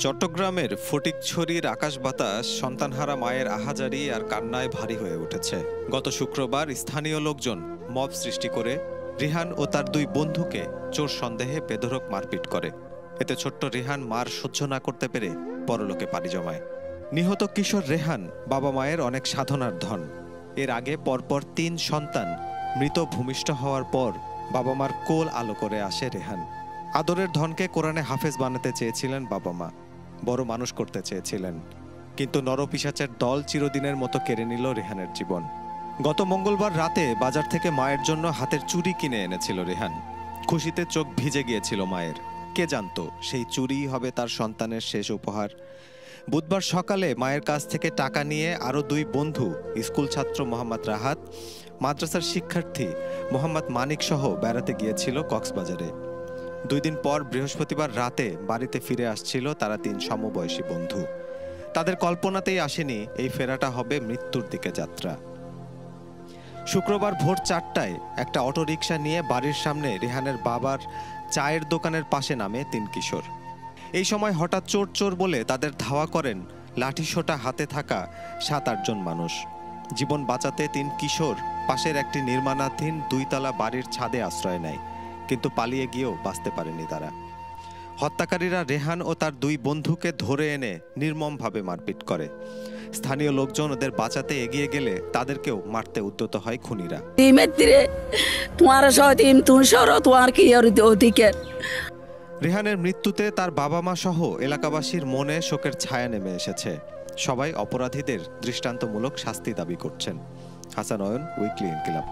চট্টগ্রামের ফটিকছড়ির আকাশ বাতাস সন্তানহারা মায়ের আহাজারি আর কান্নায় ভারী হয়ে উঠেছে। গত শুক্রবার স্থানীয় লোকজন মব সৃষ্টি করে রিহান ও তার দুই বন্ধুকে চোর সন্দেহে বেধড়ক মারপিট করে। এতে ছোট্ট রিহান মার সহ্য না করতে পেরে পরলোকে পাড়ি জমায়। নিহত কিশোর রেহান বাবা মায়ের অনেক সাধনার ধন। এর আগে পরপর ৩ সন্তান মৃত ভূমিষ্ঠ হওয়ার পর বাবা মার কোল আলো করে আসে রেহান। আদরের ধনকে কোরআনে হাফেজ বানাতে চেয়েছিলেন বাবা মা, বড় মানুষ করতে চেয়েছিলেন, কিন্তু নরপিশাচের দল চিরদিনের মতো কেড়ে নিল রেহানের জীবন। গত মঙ্গলবার রাতে বাজার থেকে মায়ের জন্য হাতের চুড়ি কিনে এনেছিল রেহান। খুশিতে চোখ ভিজে গিয়েছিল মায়ের। কে জানতো সেই চুড়িই হবে তার সন্তানের শেষ উপহার। বুধবার সকালে মায়ের কাছ থেকে টাকা নিয়ে আরও 2 বন্ধু, স্কুল ছাত্র মোহাম্মদ রাহাত, মাদ্রাসার শিক্ষার্থী মোহাম্মদ মানিক সহ বেড়াতে গিয়েছিল কক্সবাজারে। 2 দিন পর বৃহস্পতিবার রাতে বাড়িতে ফিরে আসছিল তারা 3 সমবয়সী বন্ধু। তাদের কল্পনাতেই আসেনি এই ফেরাটা হবে মৃত্যুর দিকে যাত্রা। শুক্রবার ভোর 4টায় একটা অটোরিকশা নিয়ে বাড়ির সামনে রেহানের বাবার চায়ের দোকানের পাশে নামে 3 কিশোর। এই সময় হঠাৎ চোর চোর বলে তাদের ধাওয়া করেন লাঠিসোঁটা হাতে থাকা 7-8 জন মানুষ। জীবন বাঁচাতে 3 কিশোর পাশের একটি নির্মাণাধীন 2 তলা বাড়ির ছাদে আশ্রয় নেয়, কিন্তু পালিয়ে গিয়েও বাঁচতে পারেনি তারা। হত্যাকারীরা রেহান ও তার 2 বন্ধুকে ধরে এনে নির্মমভাবে মারপিট করে। স্থানীয় লোকজন ওদের বাঁচাতে এগিয়ে গেলে তাদেরকেও মারতে উদ্যত হয় খুনিরা। রেহানের মৃত্যুতে তার বাবা মা সহ এলাকাবাসীর মনে শোকের ছায়া নেমে এসেছে। সবাই অপরাধীদের দৃষ্টান্তমূলক শাস্তি দাবি করছেন। হাসান অয়ন, উইকলি ইনকিলাব।